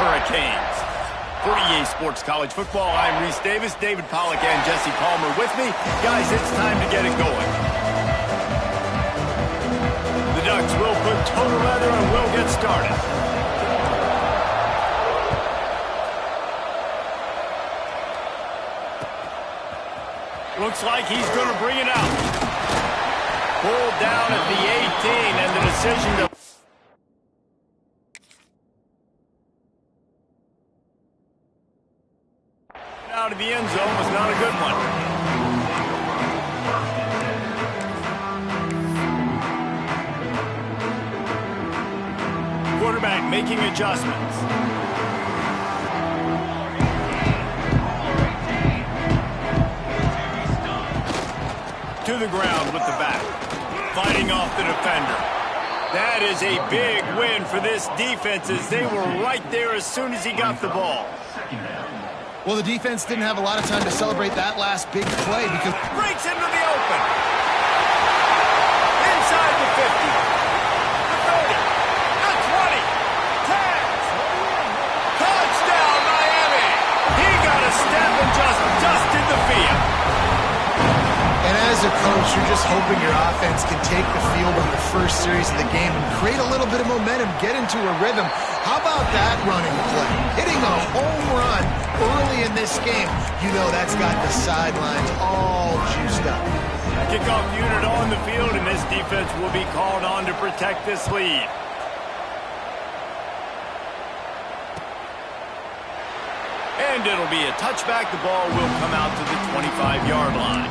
Hurricanes. For EA Sports College Football, I'm Reese Davis, David Pollack, and Jesse Palmer with me. Guys, it's time to get it going. The Ducks will put total leather and we'll get started. Looks like he's going to bring it out. Pulled down at the 18, and the decision to... out of the end zone was not a good one. Quarterback making adjustments. To the ground with the back. Fighting off the defender. That is a big win for this defense as they were right there as soon as he got the ball. Well, the defense didn't have a lot of time to celebrate that last big play because... breaks into the open. Inside the 50. The 30. The 20. 10. Touchdown, Miami. He got a step and just dusted the field. And as a coach, you're just hoping your offense can take the field on the first series of the game and create a little bit of momentum, get into a rhythm. How about that running play? Hitting a home run early in this game. You know that's got the sidelines all juiced up. Kickoff unit on the field, and this defense will be called on to protect this lead. And it'll be a touchback. The ball will come out to the 25-yard line.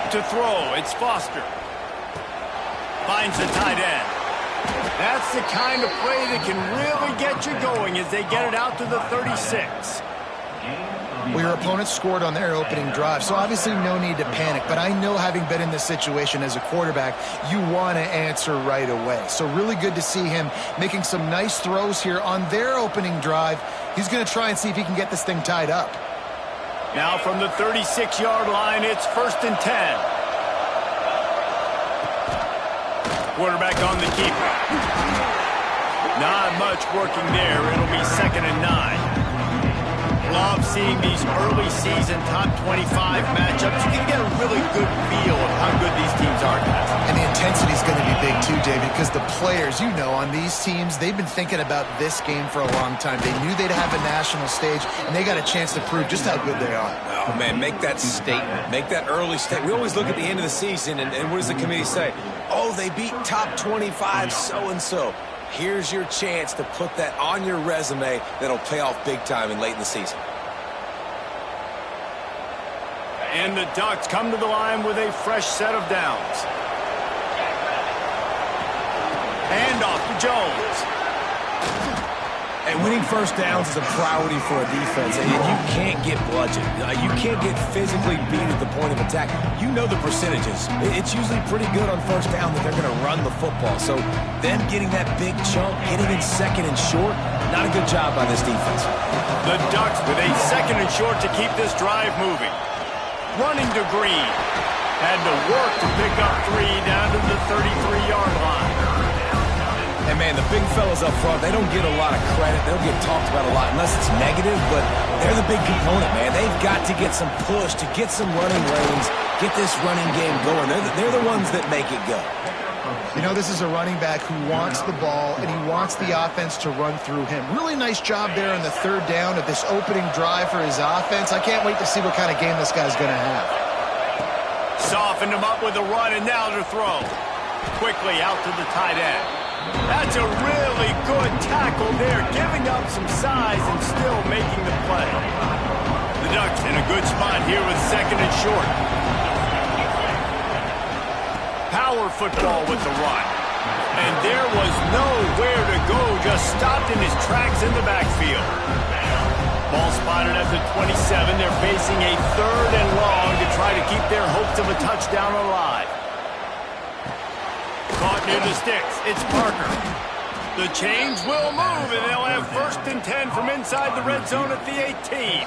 To throw, it's Foster. Finds the tight end. That's the kind of play that can really get you going as they get it out to the 36. Well, your opponent scored on their opening drive, so obviously no need to panic. But I know, having been in this situation as a quarterback, you want to answer right away. So really good to see him making some nice throws here on their opening drive. He's going to try and see if he can get this thing tied up. Now from the 36-yard line, it's 1st and 10. Quarterback on the keeper. Not much working there. It'll be 2nd and 9. Love seeing these early season top 25 matchups. You can get a really good feel of how good these teams are, guys. And the intensity is going to be big too, David, because the players, you know, on these teams, they've been thinking about this game for a long time. They knew they'd have a national stage, and they got a chance to prove just how good they are. Oh, man, make that statement. Make that early statement. We always look at the end of the season, and what does the committee say? Oh, they beat top 25 so-and-so. Here's your chance to put that on your resume that'll pay off big time and late in the season. And the Ducks come to the line with a fresh set of downs. Hand off to Jones. And winning first downs is a priority for a defense, and you can't get bludgeoned. You can't get physically beat at the point of attack. You know the percentages. It's usually pretty good on first down that they're going to run the football. So them getting that big chunk, getting in 2nd and short, not a good job by this defense. The Ducks with a 2nd and short to keep this drive moving. Running to Green. Had to work to pick up 3 down to the 33-yard line. And, man, the big fellas up front, they don't get a lot of credit. They don't get talked about a lot unless it's negative, but they're the big component, man. They've got to get some push, to get some running lanes, get this running game going. They're the ones that make it go. You know, this is a running back who wants the ball, and he wants the offense to run through him. Really nice job there on the 3rd down of this opening drive for his offense. I can't wait to see what kind of game this guy's going to have. Softened him up with a run, and now to throw. Quickly out to the tight end. That's a really good tackle there, giving up some size and still making the play. The Ducks in a good spot here with 2nd and short. Power football with the run. And there was nowhere to go, just stopped in his tracks in the backfield. Ball spotted at the 27. They're facing a 3rd and long to try to keep their hopes of a touchdown alive. Caught near the sticks. It's Parker. The chains will move, and they'll have 1st and 10 from inside the red zone at the 18.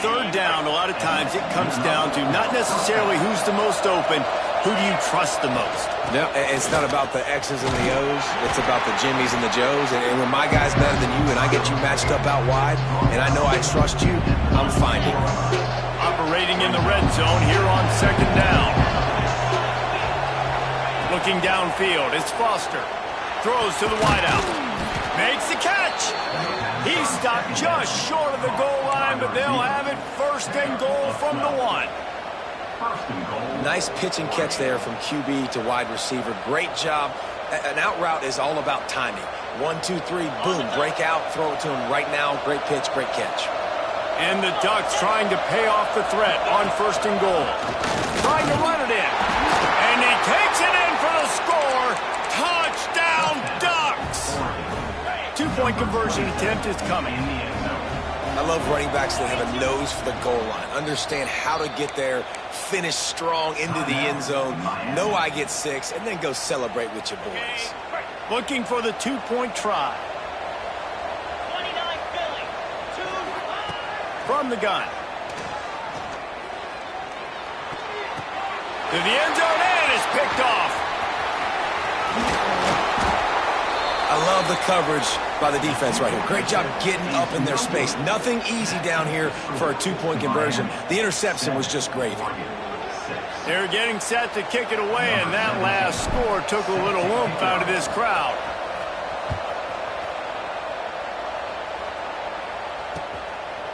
3rd down, a lot of times it comes down to not necessarily who's the most open, who do you trust the most? No, it's not about the X's and the O's. It's about the Jimmies and the Joes. And when my guy's better than you and I get you matched up out wide, and I know I trust you, I'm finding it. Operating in the red zone here on 2nd down. Looking downfield, it's Foster. Throws to the wideout. Makes the catch. He stopped just short of the goal line, but they'll have it 1st and goal from the 1. Nice pitch and catch there from QB to wide receiver. Great job. An out route is all about timing. 1, 2, 3, boom, break out, throw it to him right now. Great pitch, great catch. And the Ducks trying to pay off the threat on 1st and goal. Trying to run it in. And he takes it in for the score. Touchdown, Ducks! 2-point conversion attempt is coming. I love running backs that have a nose for the goal line. Understand how to get there, finish strong into the end zone, know I get 6, and then go celebrate with your boys. Looking for the 2-point try. 29 Philly. 2. From the gun. To the end zone, and it's picked off. I love the coverage by the defense right here. Great job getting up in their space. Nothing easy down here for a 2-point conversion. The interception was just great. They're getting set to kick it away, and that last score took a little oomph out of this crowd.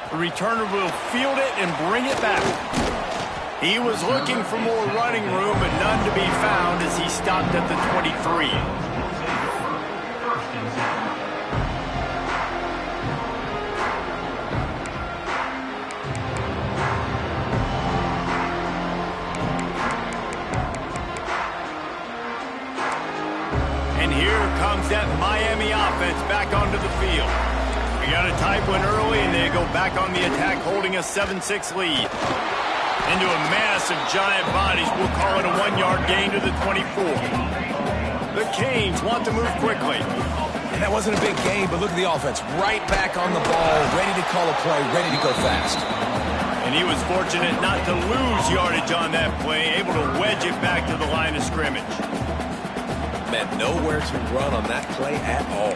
The returner will field it and bring it back. He was looking for more running room, but none to be found as he stopped at the 23. And here comes that Miami offense back onto the field. We got a tight one early, and they go back on the attack, holding a 7-6 lead. Into a mass of giant bodies. We'll call it a 1-yard gain to the 24. The Canes want to move quickly. And that wasn't a big gain, but look at the offense. Right back on the ball, ready to call a play, ready to go fast. And he was fortunate not to lose yardage on that play, able to wedge it back to the line of scrimmage. Man, nowhere to run on that play at all.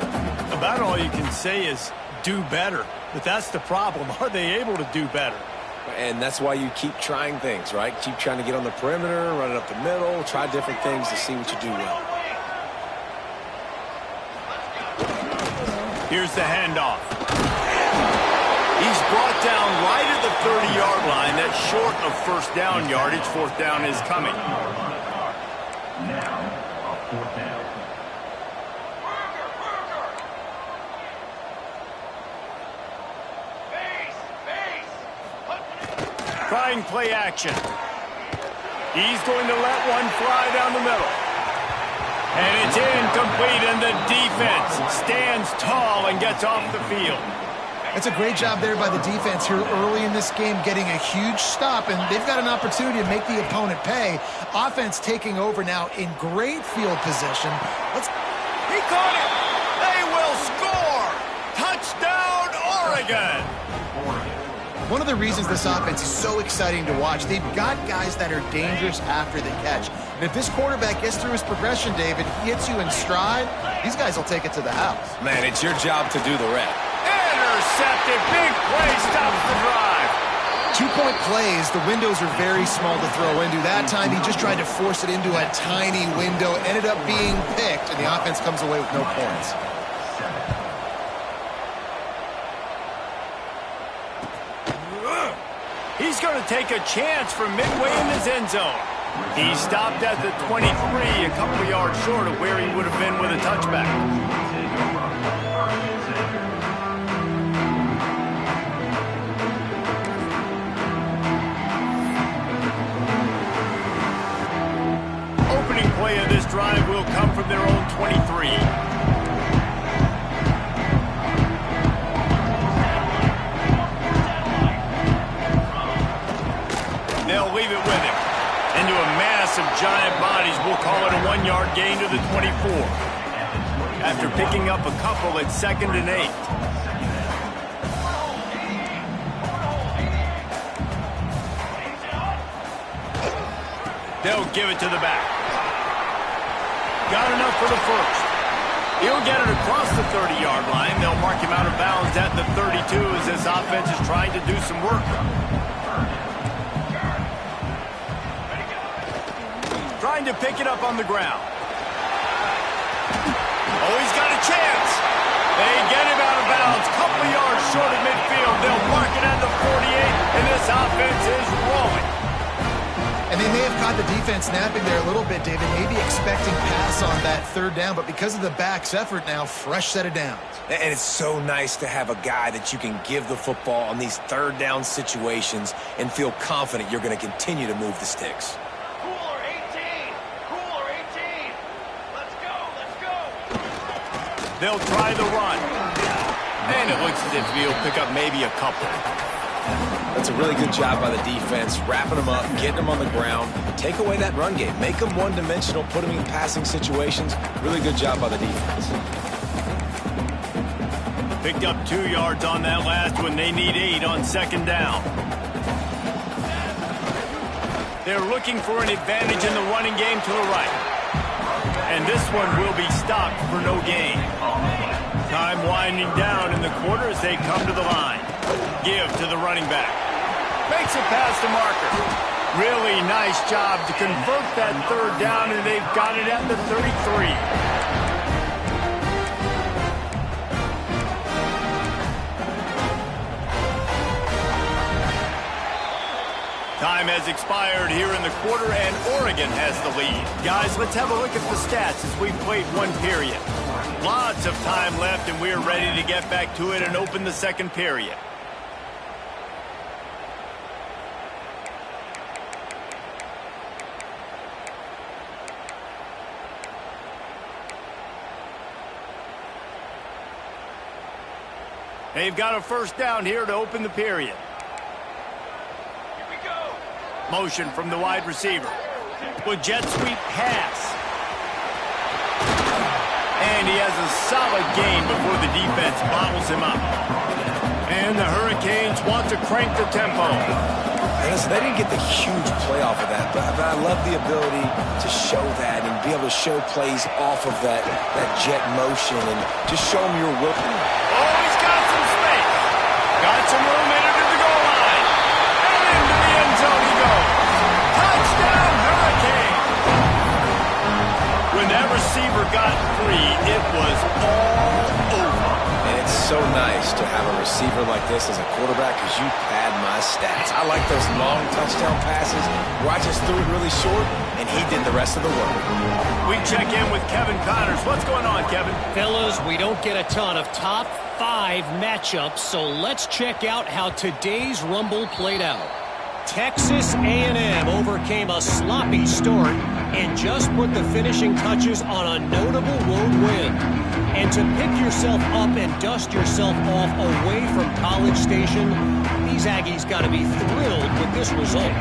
About all you can say is do better. But that's the problem. Are they able to do better? And that's why you keep trying things, right? Keep trying to get on the perimeter, run it up the middle, try different things to see what you do well. Here's the handoff. He's brought down right at the 30-yard line. That's short of 1st down yardage. 4th down is coming. Now, a 4th down. Trying play action. He's going to let one fly down the middle. And it's incomplete, and the defense stands tall and gets off the field. That's a great job there by the defense here early in this game, getting a huge stop, and they've got an opportunity to make the opponent pay. Offense taking over now in great field position. He caught it! They will score! Touchdown, Oregon! One of the reasons this offense is so exciting to watch, they've got guys that are dangerous after the catch. And if this quarterback gets through his progression, David, hits you in stride, these guys will take it to the house. Man, it's your job to do the rest. Intercepted. Big play stops the drive. 2-point plays, the windows are very small to throw into. That time, he just tried to force it into a tiny window, ended up being picked, and the offense comes away with no points. He's going to take a chance from midway in his end zone. He stopped at the 23, a couple of yards short of where he would have been with a touchback. Opening play of this drive will come from their own 23. leave it with him. Into a mass of giant bodies, we'll call it a 1-yard gain to the 24. After picking up a couple at 2nd and 8. They'll give it to the back. Got enough for the first. He'll get it across the 30-yard line. They'll mark him out of bounds at the 32 as this offense is trying to do some work. Trying to pick it up on the ground. Oh, he's got a chance. They get him out of bounds. Couple yards short of midfield. They'll mark it at the 48, and this offense is rolling. And they may have caught the defense napping there a little bit, David, maybe expecting pass on that 3rd down, but because of the back's effort now, fresh set of downs. And it's so nice to have a guy that you can give the football on these 3rd down situations and feel confident you're going to continue to move the sticks. Cooler 18. Cooler 18. Let's go. Let's go. They'll try the run. And it looks as if he'll pick up maybe a couple. That's a really good job by the defense, wrapping them up, getting them on the ground. Take away that run game. Make them one-dimensional, put them in passing situations. Really good job by the defense. Picked up 2 yards on that last one. They need 8 on 2nd down. They're looking for an advantage in the running game to the right. And this one will be stopped for no gain. Time winding down in the quarter as they come to the line. Give to the running back. Makes it past the marker. Really nice job to convert that 3rd down, and they've got it at the 33. Time has expired here in the quarter, and Oregon has the lead. Guys, let's have a look at the stats as we've played 1 period. Lots of time left, and we're ready to get back to it and open the 2nd period. They've got a 1st down here to open the period. Here we go. Motion from the wide receiver. With jet sweep pass. And he has a solid gain before the defense bottles him up. And the Hurricanes want to crank the tempo. And listen, they didn't get the huge play off of that, but I love the ability to show that and be able to show plays off of that jet motion and just show them your will. Oh, he's got some space. Got some room in it at the goal line. And into the end zone he goes. Touchdown, Hurricane. When that receiver got free, it was all over. And it's so nice to have a receiver like this as a quarterback because you pad my stats. I like those long touchdown passes where I just threw it really short and he did the rest of the work. We check in with Kevin Connors. What's going on, Kevin? Fellas, we don't get a ton of top 5 matchups, so let's check out how today's Rumble played out. Texas A&M overcame a sloppy start and just put the finishing touches on a notable road win. And to pick yourself up and dust yourself off away from College Station, these Aggies got to be thrilled with this result.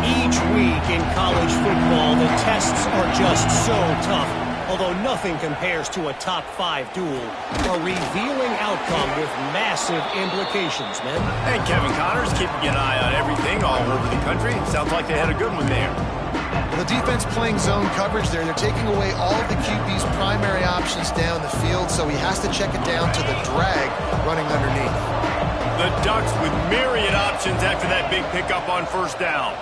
Each week in college football, the tests are just so tough. Although nothing compares to a top 5 duel, a revealing outcome with massive implications, man. And Kevin Connors keeping an eye on everything all over the country. Sounds like they had a good one there. Well, the defense playing zone coverage there. They're taking away all of the QB's primary options down the field, so he has to check it down to the drag running underneath. The Ducks with myriad options after that big pickup on 1st down.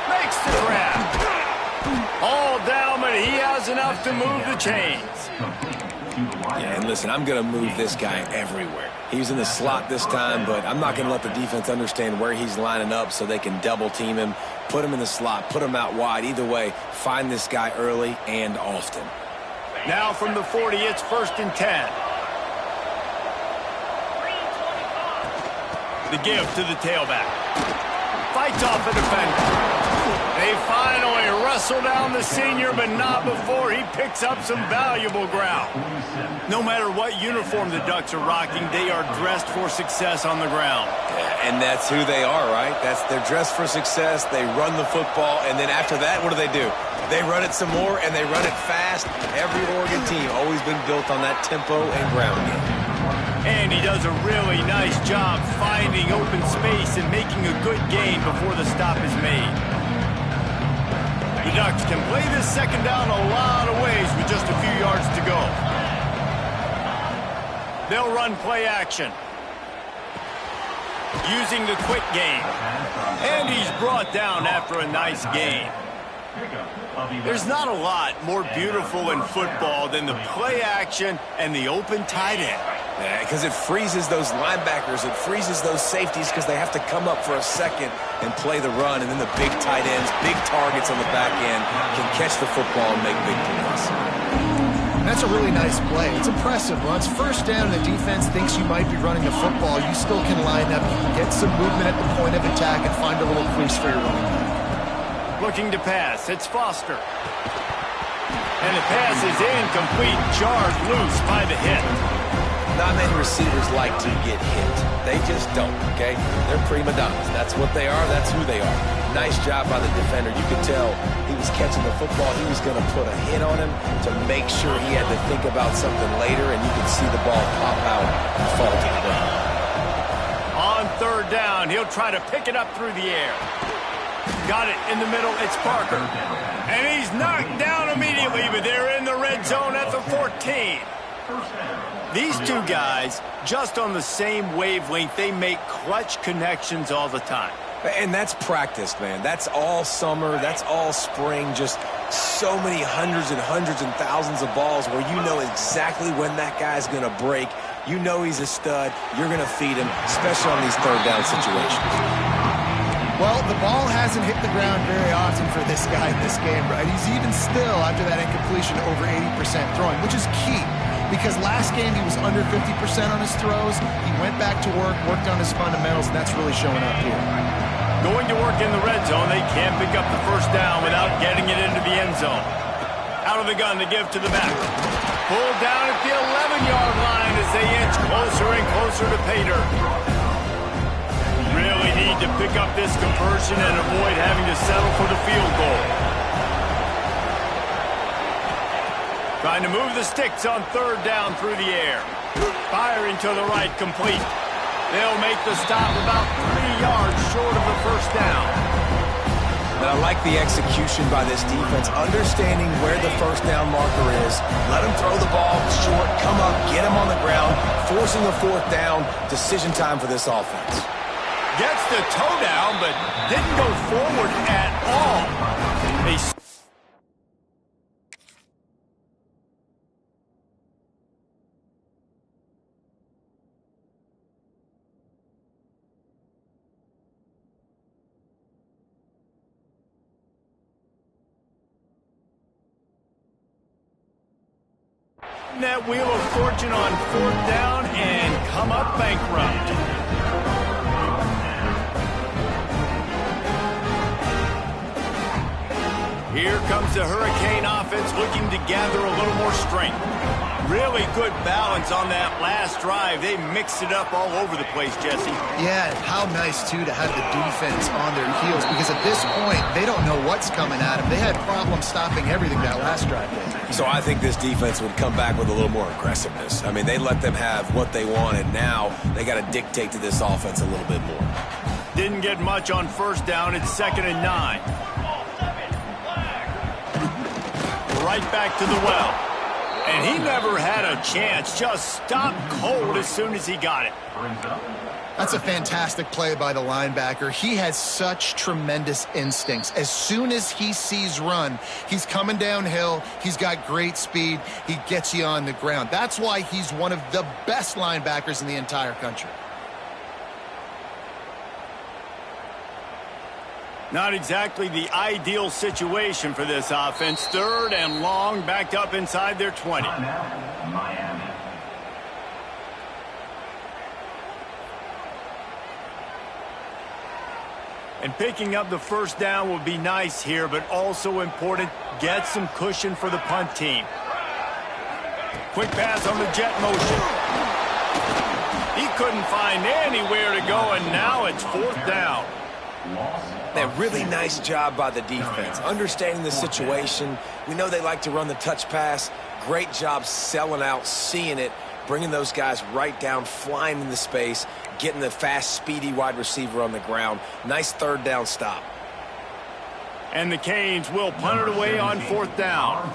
Makes the grab. All down, but he has enough to move the chains. Yeah, and listen, I'm going to move this guy everywhere. He's in the slot this time, but I'm not going to let the defense understand where he's lining up so they can double team him, put him in the slot, put him out wide. Either way, find this guy early and often. Now from the 40, it's 1st and 10. The give to the tailback. Fights off the defender. They finally wrestle down the senior, but not before he picks up some valuable ground. No matter what uniform the Ducks are rocking, they are dressed for success on the ground. Yeah, and that's who they are, right? They're dressed for success. They run the football, and then after that, what do? They run it some more, and they run it fast. Every Oregon team always been built on that tempo and ground game. And he does a really nice job finding open space and making a good gain before the stop is made. The Ducks can play this second down a lot of ways with just a few yards to go. They'll run play action. Using the quick game. And he's brought down after a nice gain. There's not a lot more beautiful in football than the play action and the open tight end. Yeah, because it freezes those linebackers. It freezes those safeties because they have to come up for a second and play the run. And then the big tight ends, big targets on the back end can catch the football and make big plays. That's a really nice play. It's impressive. Once first down and the defense thinks you might be running the football, you still can line up. You can get some movement at the point of attack and find a little crease for your running back. Looking to pass. It's Foster. And the pass is incomplete. Jarred loose by the hit. Not many receivers like to get hit. They just don't, okay? They're prima donnas. That's what they are. That's who they are. Nice job by the defender. You could tell he was catching the football. He was going to put a hit on him to make sure he had to think about something later, and you could see the ball pop out and fall to the ground. On third down, he'll try to pick it up through the air. Got it in the middle. It's Parker. And he's knocked down immediately, but they're in the red zone at the 14. These two guys, just on the same wavelength, they make clutch connections all the time. And that's practiced, man. That's all summer. That's all spring. Just so many hundreds and thousands of balls where you know exactly when that guy's going to break. You know he's a stud. You're going to feed him, especially on these third down situations. Well, the ball hasn't hit the ground very often for this guy in this game, right? He's even still, after that incompletion, over 80% throwing, which is key. Because last game he was under 50% on his throws. He went back to work, worked on his fundamentals, and that's really showing up here. Going to work in the red zone, they can't pick up the first down without getting it into the end zone. Out of the gun to give to the back. Pulled down at the 11-yard line as they inch closer and closer to pay dirt. Really need to pick up this conversion and avoid having to settle for the field goal. Trying to move the sticks on third down through the air. Firing to the right, complete. They'll make the stop about 3 yards short of the first down. And I like the execution by this defense, understanding where the first down marker is. Let him throw the ball short, come up, get him on the ground, forcing a fourth down. Decision time for this offense. Gets the toe down, but didn't go forward at all. That wheel of fortune on fourth down and come up bankrupt. Here comes the Hurricane offense looking to gather a little more strength. Really good balance on that last drive. They mixed it up all over the place, Jesse. Yeah, how nice, too, to have the defense on their heels, because at this point, they don't know what's coming at them. They had problems stopping everything that last drive did. So I think this defense would come back with a little more aggressiveness. I mean, they let them have what they wanted. Now they got to dictate to this offense a little bit more. Didn't get much on first down. It's 2nd and 9. Right back to the well. And he never had a chance. Just stopped cold as soon as he got it. That's a fantastic play by the linebacker. He has such tremendous instincts. As soon as he sees run, he's coming downhill. He's got great speed. He gets you on the ground. That's why he's one of the best linebackers in the entire country. Not exactly the ideal situation for this offense. 3rd and long, backed up inside their 20. And picking up the first down will be nice here, but also important, get some cushion for the punt team. Quick pass on the jet motion. He couldn't find anywhere to go, and now it's 4th down. That really nice job by the defense, understanding the situation. We know they like to run the touch pass. Great job selling out, seeing it, bringing those guys right down, flying into space, getting the fast, speedy wide receiver on the ground. Nice 3rd down stop. And the Canes will punt it away on 4th down.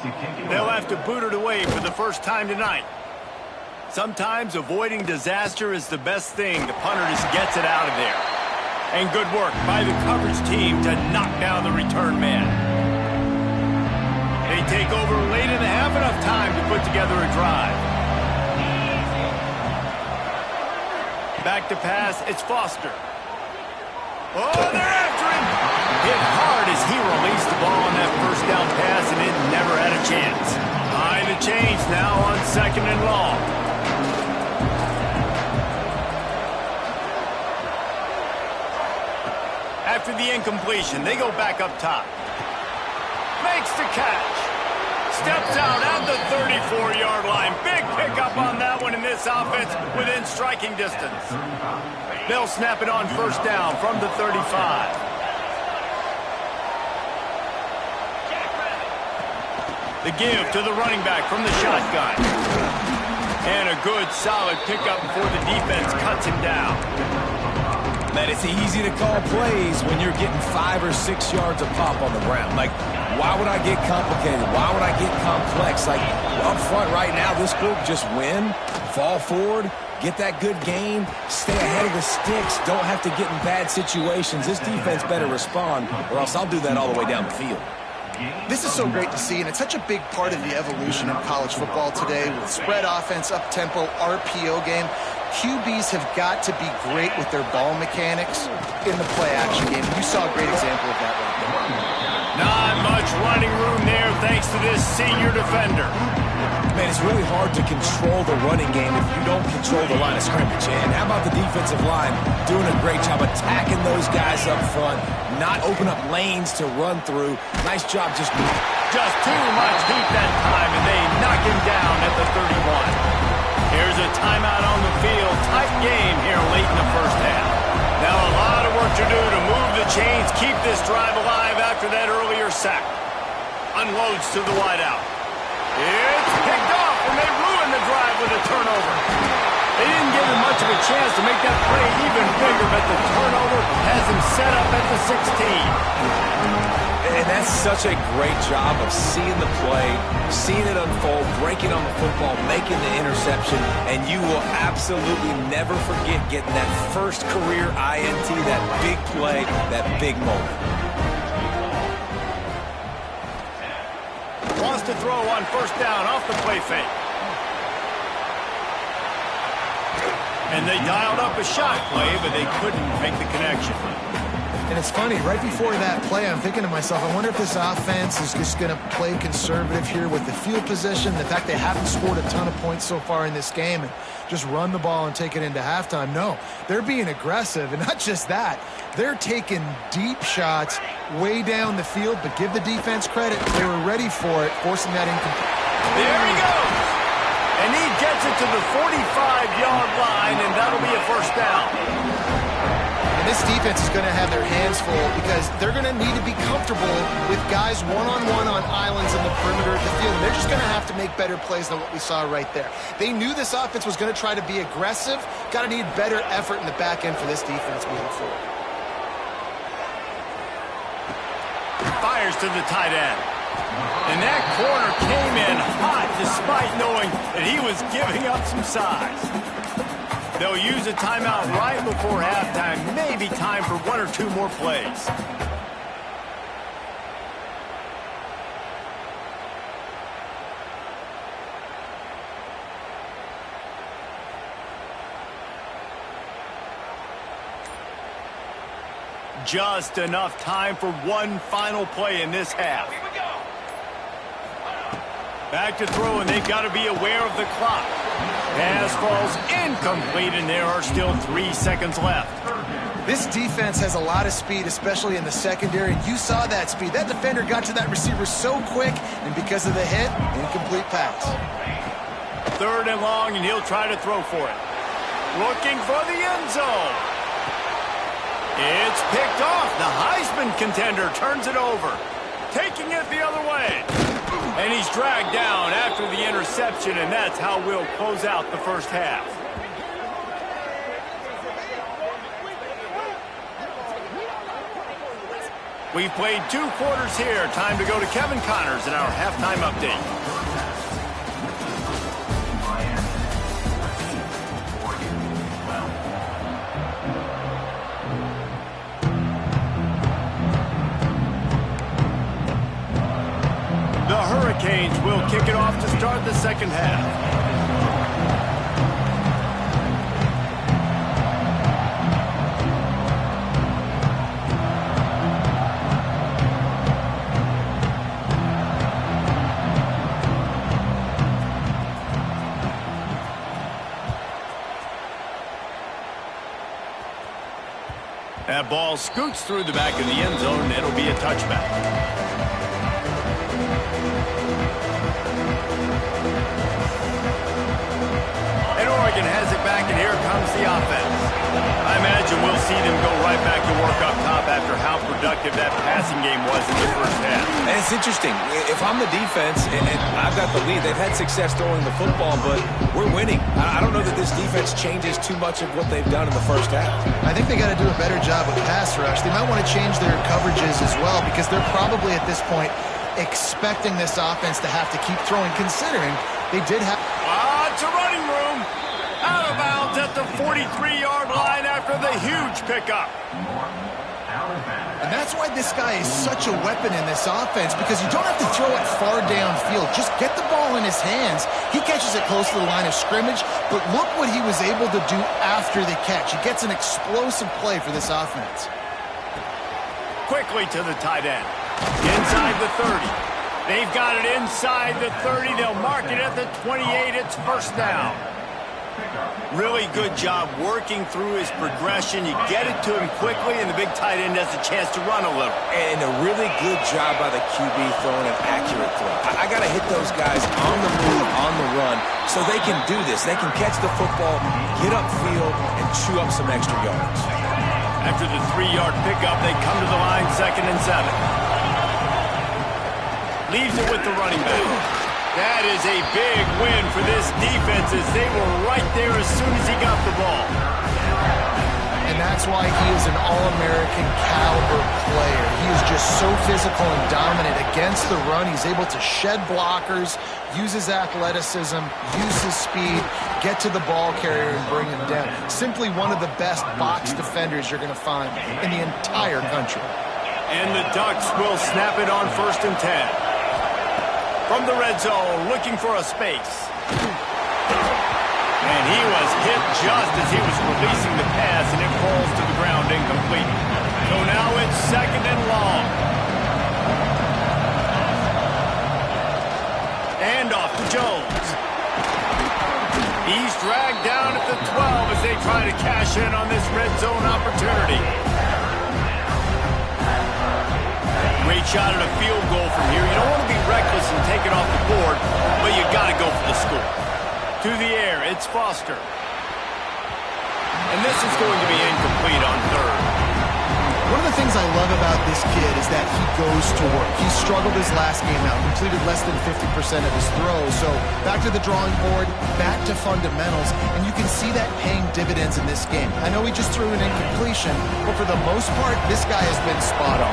They'll have to boot it away for the first time tonight. Sometimes avoiding disaster is the best thing. The punter just gets it out of there. And good work by the coverage team to knock down the return man. They take over late and have enough time to put together a drive. Back to pass, it's Foster. Oh, they're after him! Hit hard as he released the ball on that first down pass, and it never had a chance. Behind the chains now on 2nd and long. After the incompletion, they go back up top. Makes the catch. Steps out at the 34-yard line. Big pickup on that one in this offense within striking distance. They'll snap it on 1st down from the 35. The give to the running back from the shotgun. And a good, solid pickup before the defense cuts him down. Man, it's easy to call plays when you're getting 5 or 6 yards of pop on the ground. Like, why would I get complicated? Why would I get complex? Like, up front right now, this group just win, fall forward, get that good gain, stay ahead of the sticks, don't have to get in bad situations. This defense better respond, or else I'll do that all the way down the field. This is so great to see, and it's such a big part of the evolution of college football today with spread offense, up-tempo, RPO game. QBs have got to be great with their ball mechanics in the play-action game. You saw a great example of that right there. Not much running room there thanks to this senior defender. Man, it's really hard to control the running game if you don't control the line of scrimmage. And how about the defensive line doing a great job attacking those guys up front, not open up lanes to run through. Nice job just too much heat that time, and they knock him down at the 31. Here's a timeout on the field. Tight game here late in the first half. Now a lot of work to do to move the chains, keep this drive alive after that earlier sack. Unloads to the wideout. It's picked off, and they ruin the drive with a turnover. They didn't give him much of a chance to make that play even bigger, but the turnover has him set up at the 16. And that's such a great job of seeing the play, seeing it unfold, breaking on the football, making the interception, and you will absolutely never forget getting that first career INT, that big play, that big moment. Wants to throw on 1st down off the play fake. And they dialed up a shot play, but they couldn't make the connection. And it's funny, right before that play, I'm thinking to myself, I wonder if this offense is just going to play conservative here with the field position, the fact they haven't scored a ton of points so far in this game, and just run the ball and take it into halftime. No, they're being aggressive, and not just that. They're taking deep shots way down the field, but give the defense credit. They were ready for it, forcing that incomplete. There he goes. And he gets it to the 45-yard line, and that'll be a 1st down. And this defense is going to have their hands full because they're going to need to be comfortable with guys one-on-one on islands in the perimeter of the field. And they're just going to have to make better plays than what we saw right there. They knew this offense was going to try to be aggressive. Got to need better effort in the back end for this defense moving forward. Fires to the tight end. And that corner came in hot despite knowing that he was giving up some size. They'll use a timeout right before halftime. Maybe time for 1 or 2 more plays. Just enough time for one final play in this half. Here we go. Back to throw, and they've got to be aware of the clock. Pass falls incomplete, and there are still 3 seconds left. This defense has a lot of speed, especially in the secondary, and you saw that speed. That defender got to that receiver so quick, and because of the hit, incomplete pass. 3rd and long, and he'll try to throw for it. Looking for the end zone. It's picked off. The Heisman contender turns it over, taking it the other way. And he's dragged down after the interception, and that's how we'll close out the first half. We've played 2 quarters here. Time to go to Kevin Connors in our halftime update. The Hurricanes will kick it off to start the second half. That ball scoots through the back of the end zone, and it'll be a touchback. And Oregon has it back, and here comes the offense. I imagine we'll see them go right back to work up top after how productive that passing game was in the first half. And it's interesting. If I'm the defense and I've got the lead, they've had success throwing the football, but we're winning. I don't know that this defense changes too much of what they've done in the first half. I think they got to do a better job of pass rush. They might want to change their coverages as well, because they're probably at this point expecting this offense to have to keep throwing, considering they did have... It's a running room. Out of bounds at the 43-yard line after the huge pickup. And that's why this guy is such a weapon in this offense, because you don't have to throw it far downfield. Just get the ball in his hands. He catches it close to the line of scrimmage, but look what he was able to do after the catch. He gets an explosive play for this offense. Quickly to the tight end. Inside the 30. They've got it inside the 30. They'll mark it at the 28. It's first down. Really good job working through his progression. You get it to him quickly, and the big tight end has a chance to run a little. And a really good job by the QB throwing an accurate throw. I got to hit those guys on the move, on the run, so they can do this. They can catch the football, get upfield, and chew up some extra yards. After the 3-yard pickup, they come to the line, 2nd and 7. Leaves it with the running back. That is a big win for this defense, as they were right there as soon as he got the ball. And that's why he is an All-American caliber player. He is just so physical and dominant against the run. He's able to shed blockers, use his athleticism, use his speed, get to the ball carrier and bring him down. Simply one of the best box defenders you're going to find in the entire country. And the Ducks will snap it on 1st and 10. From the red zone, looking for a space. And he was hit just as he was releasing the pass, and it falls to the ground incomplete. So now it's 2nd and long. And off to Jones. He's dragged down at the 12 as they try to cash in on this red zone opportunity. Great shot at a field goal from here. You don't want to be reckless and take it off the board, but you got to go for the score. To the air, it's Foster. And this is going to be incomplete on 3rd. One of the things I love about this kid is that he goes to work. He struggled his last game out, completed less than 50% of his throws. So back to the drawing board, back to fundamentals, and you can see that paying dividends in this game. I know he just threw an incompletion, but for the most part, this guy has been spot on.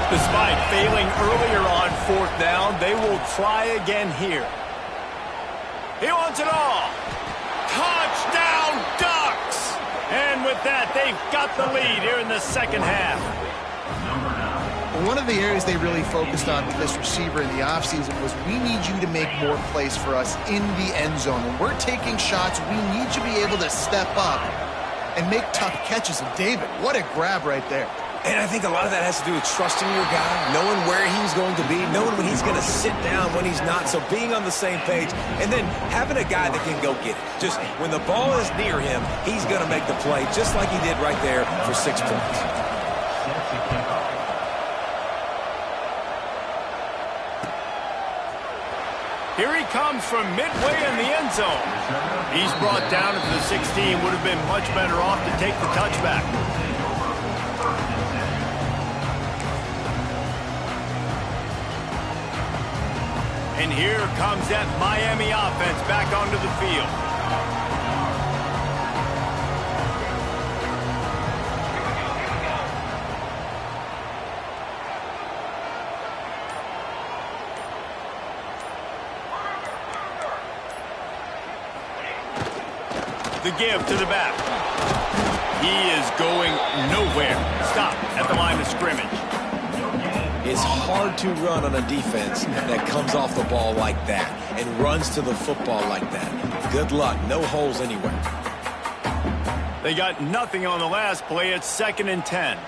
Despite failing earlier on 4th down, they will try again here. He wants it all. Touchdown, Ducks! And with that, they've got the lead here in the second half. One of the areas they really focused on with this receiver in the offseason was, we need you to make more plays for us in the end zone. When we're taking shots, we need you to be able to step up and make tough catches. And David, what a grab right there. And I think a lot of that has to do with trusting your guy, knowing where he's going to be, knowing when he's going to sit down, when he's not, so being on the same page, and then having a guy that can go get it. Just when the ball is near him, he's going to make the play, just like he did right there for 6 points. Here he comes from midway in the end zone. He's brought down into the 16, would have been much better off to take the touchback. And here comes that Miami offense back onto the field. The give to the back. He is going nowhere. Stop at the line of scrimmage. It's hard to run on a defense that comes off the ball like that and runs to the football like that. Good luck. No holes anywhere. They got nothing on the last play. It's 2nd and 10.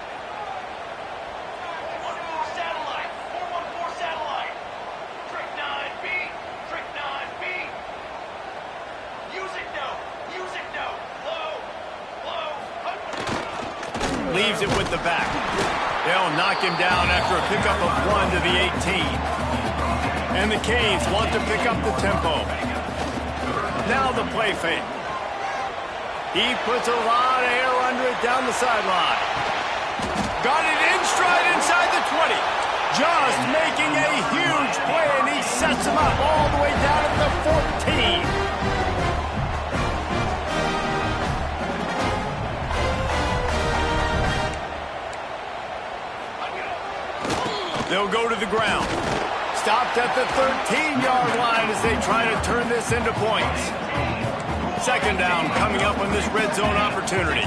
Satellite. 414 satellite. Trick 9B. Trick 9B. Use it no. Use it no. Low. Leaves it with the back. They'll knock him down after a pickup of 1 to the 18. And the Canes want to pick up the tempo. Now the play fake. He puts a lot of air under it down the sideline. Got it in stride inside the 20. Just making a huge play, and he sets him up all the way down at the 14. They'll go to the ground. Stopped at the 13-yard line as they try to turn this into points. 2nd down coming up on this red zone opportunity.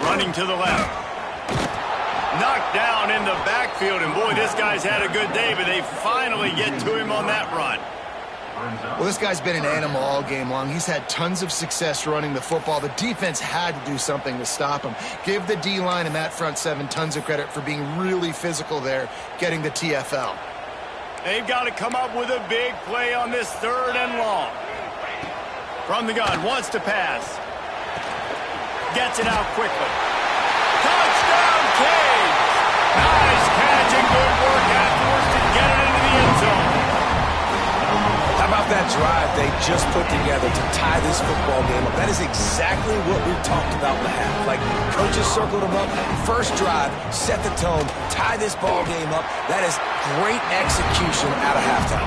Running to the left. Knocked down in the backfield, and boy, this guy's had a good day, but they finally get to him on that run. Well, this guy's been an animal all game long. He's had tons of success running the football. The defense had to do something to stop him. Give the D-line and that front 7 tons of credit for being really physical there, getting the TFL. They've got to come up with a big play on this 3rd and long. From the gun, wants to pass. Gets it out quickly. Touchdown, Canes! Nice catch and good work afterwards to get it into the end zone. How about that drive they just put together to tie this football game up? That is exactly what we talked about in the half. Like, coaches circled them up. First drive, set the tone, tie this ball game up. That is great execution out of halftime.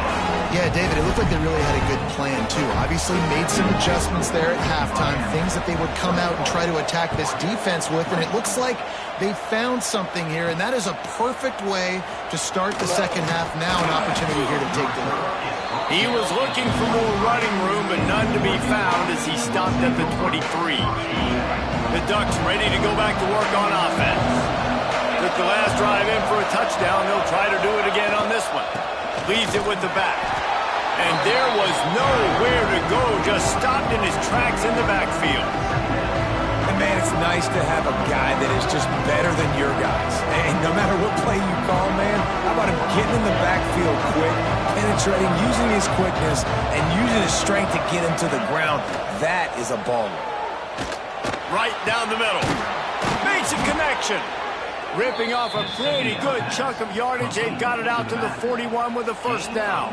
Yeah, David, it looked like they really had a good plan, too. Obviously made some adjustments there at halftime, things that they would come out and try to attack this defense with, and it looks like they found something here, and that is a perfect way to start the second half. Now an opportunity here to take the lead. He was looking for more running room, but none to be found as he stopped at the 23. The Ducks ready to go back to work on offense. Took the last drive in for a touchdown. They'll try to do it again on this one. Leaves it with the back. And there was nowhere to go, just stopped in his tracks in the backfield. And man, it's nice to have a guy that is just better than your guys. And no matter what play you call, man, how about him getting in the backfield quick, penetrating, using his quickness, and using his strength to get him to the ground. That is a baller. Right down the middle. Makes a connection. Ripping off a pretty good chunk of yardage. They've got it out to the 41 with a 1st down.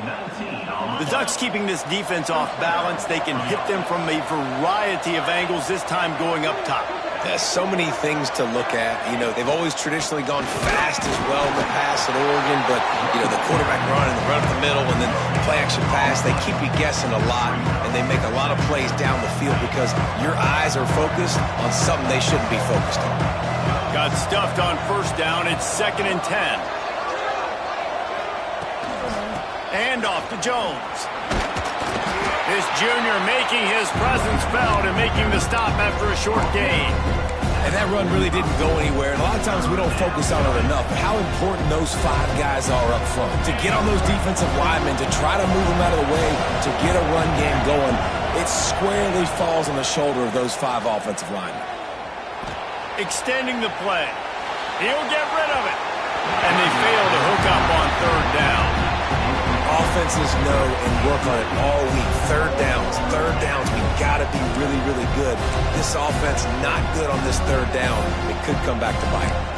The Ducks keeping this defense off balance. They can hit them from a variety of angles, this time going up top. There's so many things to look at. You know, they've always traditionally gone fast as well in the pass at Oregon, but, you know, the quarterback run and the run up the middle and then the play-action pass, they keep you guessing a lot, and they make a lot of plays down the field because your eyes are focused on something they shouldn't be focused on. Got stuffed on 1st down. It's 2nd and 10. And off to Jones. This junior making his presence felt and making the stop after a short gain. And that run really didn't go anywhere. And a lot of times we don't focus on it enough. But how important those 5 guys are up front. To get on those defensive linemen, to try to move them out of the way, to get a run game going. it squarely falls on the shoulder of those 5 offensive linemen. Extending the play. He'll get rid of it. And they fail to hook up on 3rd down. Offenses know and work on it all week. 3rd downs. We got to be really, really good. This offense not good on this 3rd down. It could come back to bite.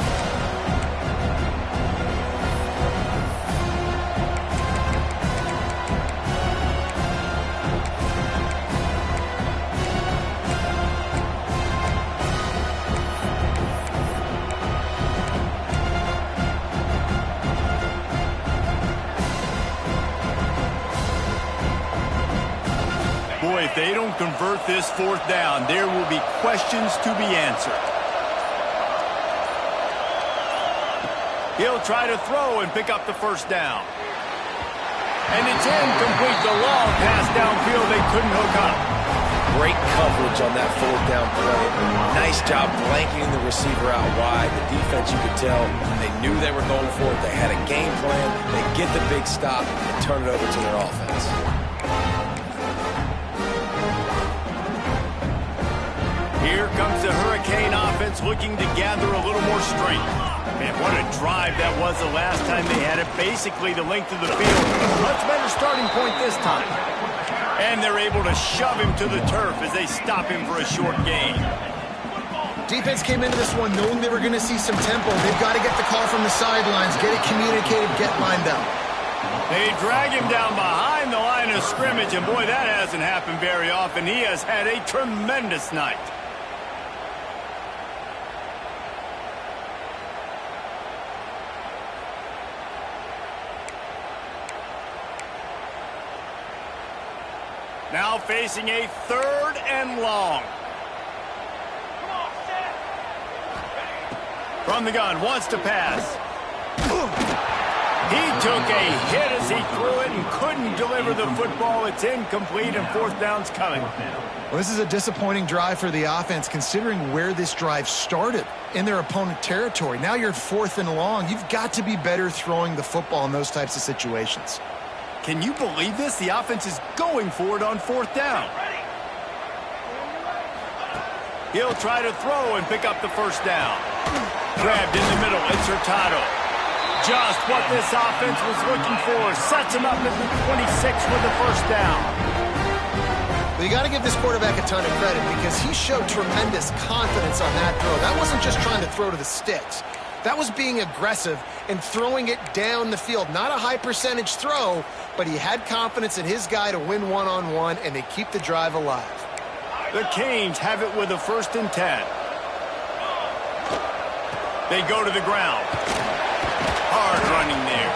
Boy, if they don't convert this 4th down, there will be questions to be answered. He'll try to throw and pick up the 1st down. And it's incomplete. The long pass downfield, they couldn't hook up. Great coverage on that 4th down play. Nice job blanketing the receiver out wide. The defense, you could tell, they knew they were going for it. They had a game plan. They get the big stop and turn it over to their offense. Here comes the Hurricane offense looking to gather a little more strength. Man, what a drive that was the last time they had it. Basically the length of the field. Much better starting point this time. And they're able to shove him to the turf as they stop him for a short gain. Defense came into this one knowing they were going to see some tempo. They've got to get the call from the sidelines, get it communicated, get lined up. They drag him down behind the line of scrimmage, and boy, that hasn't happened very often. He has had a tremendous night. Now facing a 3rd and long. From the gun, wants to pass. He took a hit as he threw it and couldn't deliver the football. It's incomplete and 4th down's coming. Well, this is a disappointing drive for the offense considering where this drive started in their opponent territory. Now you're 4th and long. You've got to be better throwing the football in those types of situations. Can you believe this? The offense is going for it on 4th down. He'll try to throw and pick up the 1st down. Grabbed in the middle, it's Hurtado. Just what this offense was looking for. Sets him up at the 26 with the 1st down. Well, you got to give this quarterback a ton of credit because he showed tremendous confidence on that throw. That wasn't just trying to throw to the sticks. That was being aggressive and throwing it down the field. Not a high percentage throw, but he had confidence in his guy to win one-on-one, and they keep the drive alive. The Canes have it with a 1st and 10. They go to the ground. Hard running there.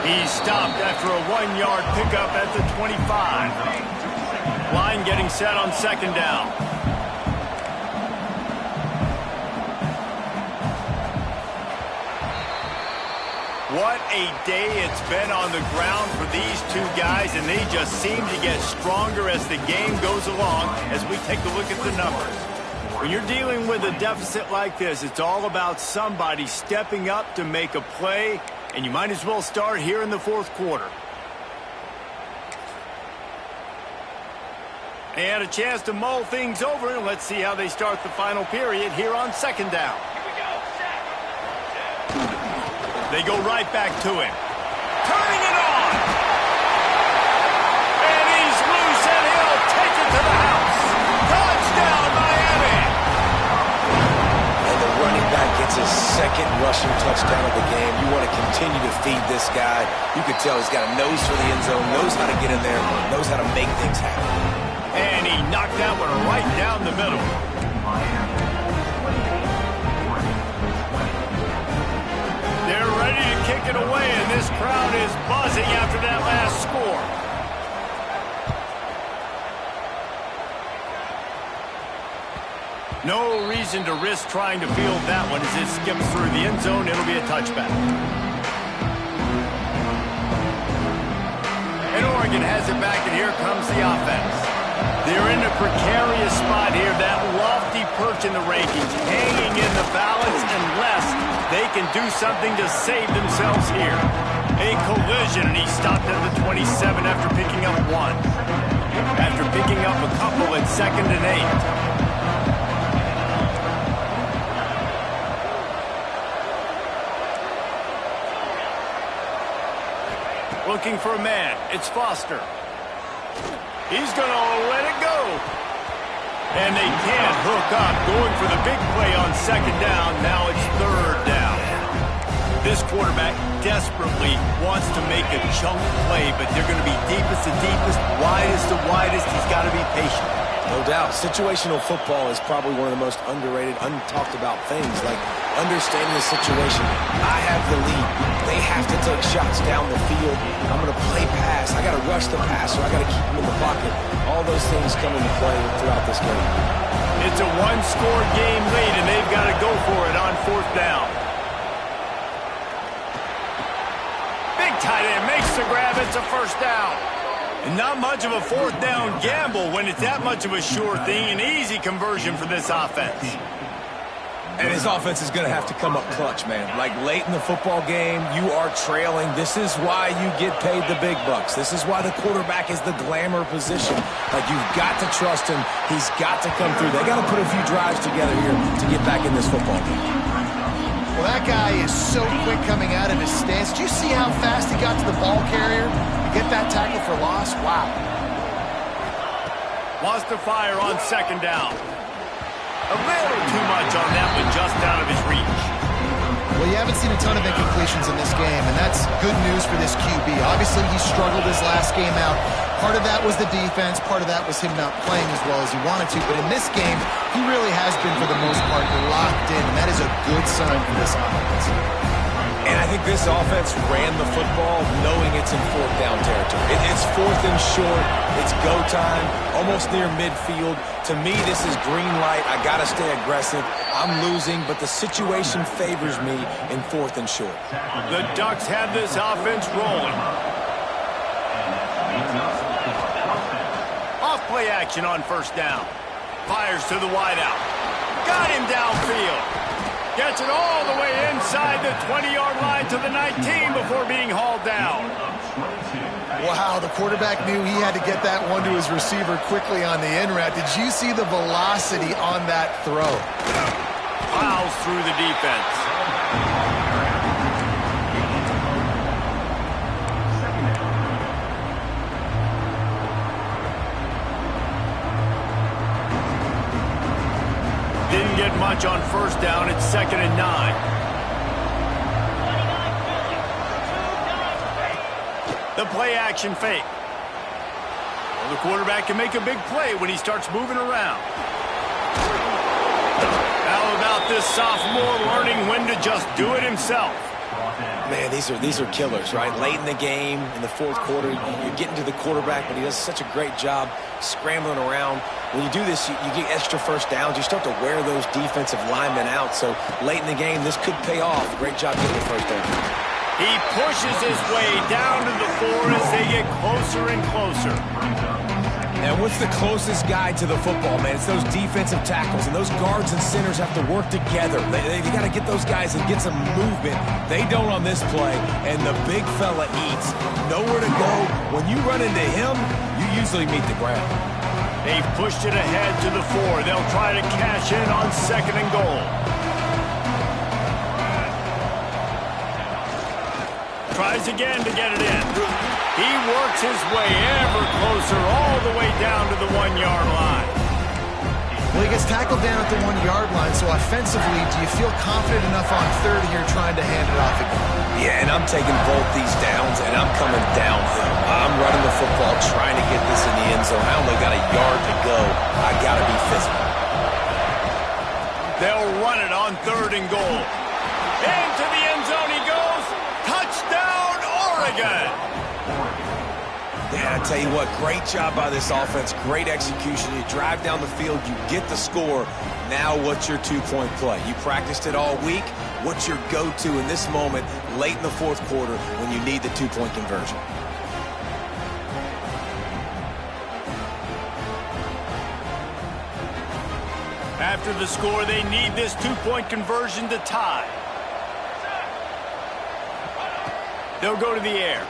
He's stopped after a 1-yard pickup at the 25. Line getting set on 2nd down. What a day it's been on the ground for these 2 guys, and they just seem to get stronger as the game goes along as we take a look at the numbers. When you're dealing with a deficit like this, it's all about somebody stepping up to make a play, and you might as well start here in the 4th quarter. They had a chance to mull things over, and let's see how they start the final period here on 2nd down. They go right back to him. Turning it on! And he's loose, and he'll take it to the house. Touchdown, Miami! And the running back gets his 2nd rushing touchdown of the game. You want to continue to feed this guy. You can tell he's got a nose for the end zone, knows how to get in there, knows how to make things happen. And he knocked that one right down the middle. They're ready to kick it away, and this crowd is buzzing after that last score. No reason to risk trying to field that one as it skips through the end zone. It'll be a touchback. And Oregon has it back, and here comes the offense. They're in a precarious spot here, that lofty perch in the rankings, hanging in the balance unless they can do something to save themselves here. A collision, and he stopped at the 27 after picking up 1. after picking up a couple at 2nd and 8. Looking for a man. It's Foster. He's going to let it go. And they can't hook up. Going for the big play on 2nd down. Now it's 3rd down. This quarterback desperately wants to make a chunk play, but they're going to be deepest to deepest, widest to widest. He's got to be patient. No doubt. Situational football is probably one of the most underrated, untalked about things, like understanding the situation. I have the lead. They have to take shots down the field. I'm going to play pass. I got to rush the passer. I got to keep him in the pocket. All those things come into play throughout this game. It's a one-score game lead, and they've got to go for it on 4th down. Big tight end makes the grab. It's a 1st down. And not much of a 4th down gamble when it's that much of a sure thing. An easy conversion for this offense. And his offense is going to have to come up clutch, man. Like late in the football game, you are trailing. This is why you get paid the big bucks. This is why the quarterback is the glamour position. Like, you've got to trust him. He's got to come through. They got to put a few drives together here to get back in this football game. Well, that guy is so quick coming out of his stance. Do you see how fast he got to the ball carrier to get that tackle for loss? Wow. Wants to fire on 2nd down. A little too much on that one, just out of his reach. Well, you haven't seen a ton of incompletions in this game, and that's good news for this QB. Obviously, he struggled his last game out. Part of that was the defense. Part of that was him not playing as well as he wanted to. But in this game, he really has been, for the most part, locked in, and that is a good sign for this offense. And I think this offense ran the football knowing it's in 4th down territory. It's 4th and short. It's go time, almost near midfield. To me, this is green light. I got to stay aggressive. I'm losing, but the situation favors me in 4th and short. The Ducks have this offense rolling. Off play action on 1st down. Fires to the wideout. Got him downfield. Gets it all the way inside the 20-yard line to the 19 before being hauled down. Wow, the quarterback knew he had to get that one to his receiver quickly on the in route. Did you see the velocity on that throw? Fouls through the defense. Didn't get much on 1st down. It's 2nd and 9. The play action fake. Well, the quarterback can make a big play when he starts moving around. How about this sophomore learning when to just do it himself? Man, these are killers, right? Late in the game, in the 4th quarter, you're getting to the quarterback, but he does such a great job scrambling around. When you do this, you get extra 1st downs. You start to wear those defensive linemen out. So late in the game, this could pay off. Great job getting the 1st down. He pushes his way down to the 4 as they get closer and closer. And what's the closest guy to the football, man? It's those defensive tackles, and those guards and centers have to work together. They got to get those guys and get some movement. They don't on this play, and the big fella eats. Nowhere to go. When you run into him, you usually meet the ground. They've pushed it ahead to the 4. They'll try to cash in on 2nd and goal. Tries again to get it in. He works his way ever closer all the way down to the 1-yard line. Well, he gets tackled down at the 1-yard line, so offensively, do you feel confident enough on 3rd here trying to hand it off again? Yeah, and I'm taking both these downs, and I'm coming downhill. I'm running the football, trying to get this in the end zone. I only got a yard to go. I got to be physical. They'll run it on 3rd and goal. Into the end zone he goes. Touchdown, Oregon! Yeah, I tell you what, great job by this offense. Great execution. You drive down the field, you get the score. Now what's your 2-point play? You practiced it all week. What's your go-to in this moment, late in the 4th quarter, when you need the 2-point conversion? After the score, they need this 2-point conversion to tie. They'll go to the air.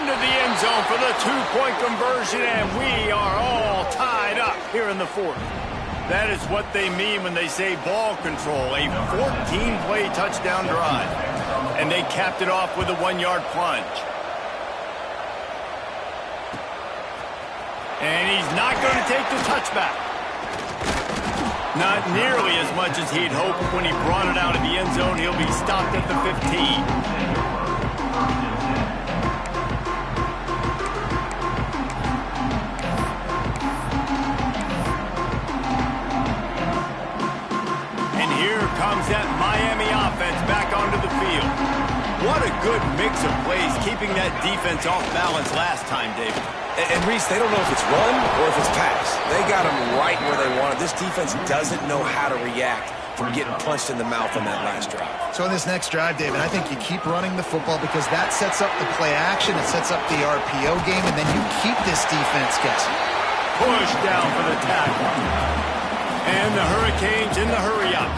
into the end zone for the two-point conversion, and we are all tied up here in the fourth. That is what they mean when they say ball control, a 14-play touchdown drive. And they capped it off with a 1-yard plunge. And he's not going to take the touchback. Not nearly as much as he'd hoped when he brought it out of the end zone. He'll be stopped at the 15. Comes that Miami offense back onto the field. What a good mix of plays, keeping that defense off balance last time, David. And Reese, they don't know if it's run or if it's pass. They got them right where they want it. This defense doesn't know how to react from getting punched in the mouth on that last drive. So in this next drive, David, I think you keep running the football because that sets up the play action, it sets up the RPO game, and then you keep this defense guessing. Push down for the tackle. And the Hurricanes in the hurry-up.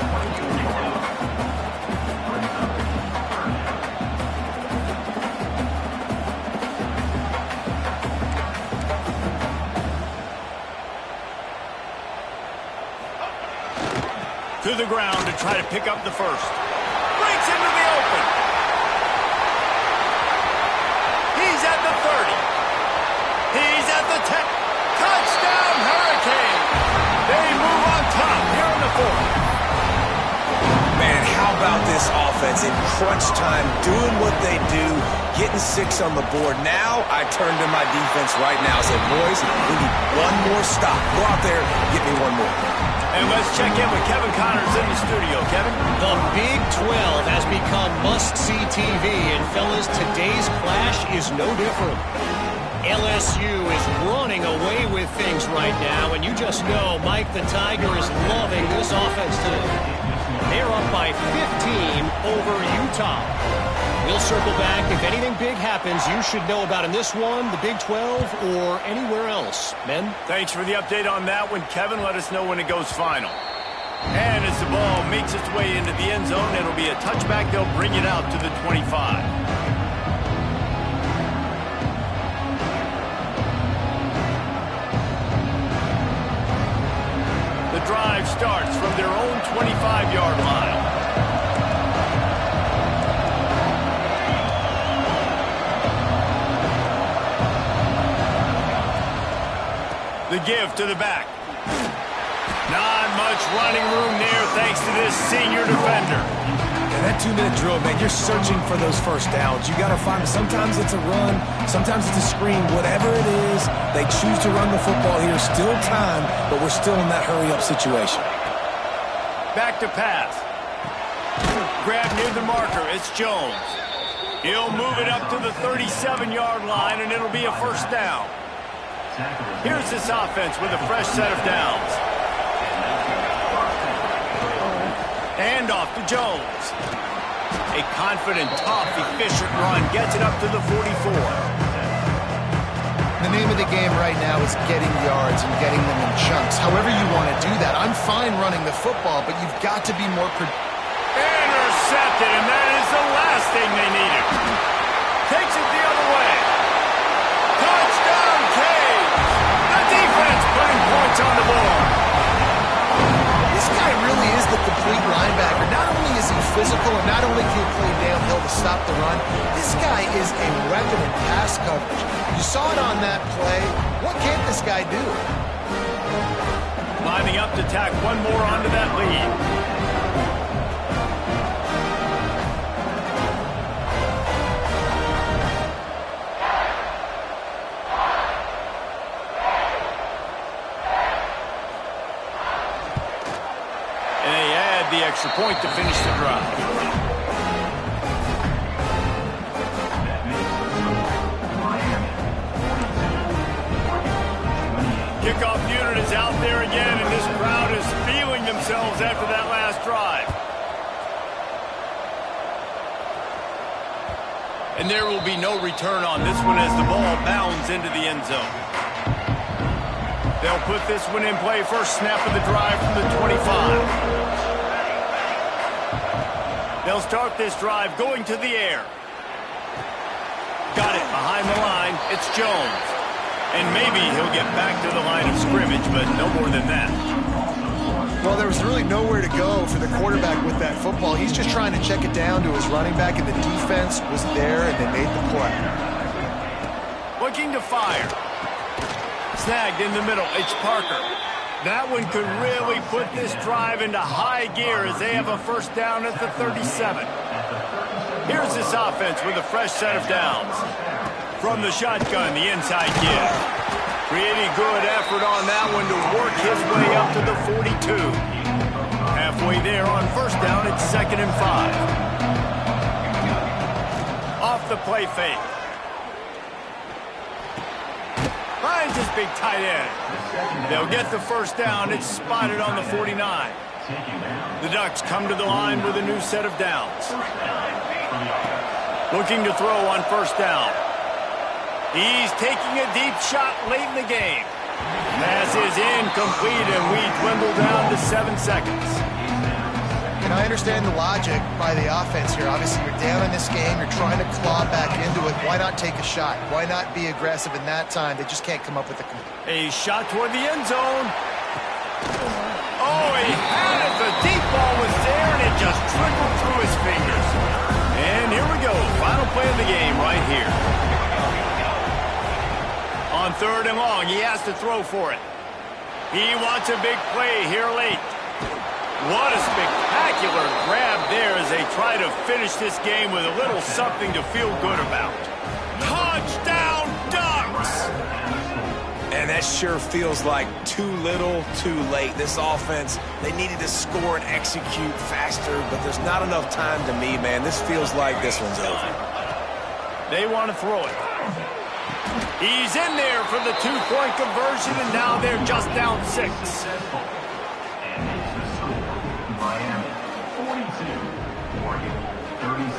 To the ground to try to pick up the first. Breaks into the open. He's at the 30. He's at the 10. Touchdown, Hurricane. They move on top here in the fourth. Man, how about this offense in crunch time, doing what they do, getting 6 on the board. Now I turn to my defense right now and say, boys, we need one more stop. Go out there, get me one more. And let's check in with Kevin Connors in the studio. Kevin? The Big 12 has become must-see TV, and fellas, today's clash is no different. LSU is running away with things right now, and you just know Mike the Tiger is loving this offense today. They're up by 15 over Utah. We'll circle back. If anything big happens, you should know about in this one, the Big 12, or anywhere else. Men? Thanks for the update on that one, Kevin. Let us know when it goes final. And as the ball makes its way into the end zone, it'll be a touchback. They'll bring it out to the 25. The drive starts from their own 25-yard line. The give to the back. Not much running room there thanks to this senior defender. Yeah, that 2-minute drill, man, you're searching for those first downs. You got to find them. Sometimes it's a run, sometimes it's a screen. Whatever it is, they choose to run the football here. Still time, but we're still in that hurry-up situation. Back to pass. Grab near the marker. It's Jones. He'll move it up to the 37-yard line, and it'll be a first down. Here's this offense with a fresh set of downs. And off to Jones. A confident, tough, efficient run gets it up to the 44. The name of the game right now is getting yards and getting them in chunks. However you want to do that. I'm fine running the football, but you've got to be more intercepted, and that is the last thing they needed. Takes it the other way. Touchdown, Canes! The defense putting points on the board. This guy really is the complete linebacker. Not only is he physical, and not only can he play downhill to stop the run, this guy is a weapon in pass coverage. You saw it on that play. What can't this guy do? Lining up to tack one more onto that lead. The extra point to finish the drive. Kickoff unit is out there again, and this crowd is feeling themselves after that last drive. And there will be no return on this one as the ball bounds into the end zone. They'll put this one in play first snap of the drive from the 25. They'll start this drive going to the air. Got it behind the line. It's Jones. And maybe he'll get back to the line of scrimmage, but no more than that. Well, there was really nowhere to go for the quarterback with that football. He's just trying to check it down to his running back, and the defense was there, and they made the play. Looking to fire. Snagged in the middle. It's Parker. That one could really put this drive into high gear as they have a first down at the 37. Here's this offense with a fresh set of downs. From the shotgun, the inside kid. Pretty good effort on that one to work his way up to the 42. Halfway there on first down, it's 2nd and 5. Off the play fake. Finds his big tight end. They'll get the first down. It's spotted on the 49. The Ducks come to the line with a new set of downs. Looking to throw on first down. He's taking a deep shot late in the game. Pass is incomplete, and we dwindle down to 7 seconds. And I understand the logic by the offense here. Obviously, you're down in this game. You're trying to claw back into it. Why not take a shot? Why not be aggressive in that time? They just can't come up with a shot toward the end zone. Oh, he had it. The deep ball was there, and it just trickled through his fingers. And here we go. Final play of the game right here. On 3rd and long, he has to throw for it. He wants a big play here late. What a spectacular grab there as they try to finish this game with a little something to feel good about. Touchdown, Ducks! And that sure feels like too little, too late. This offense, they needed to score and execute faster, but there's not enough time to me, man. This feels like this one's over. They want to throw it. He's in there for the 2-point conversion, and now they're just down 6. Miami 42, Oregon 36.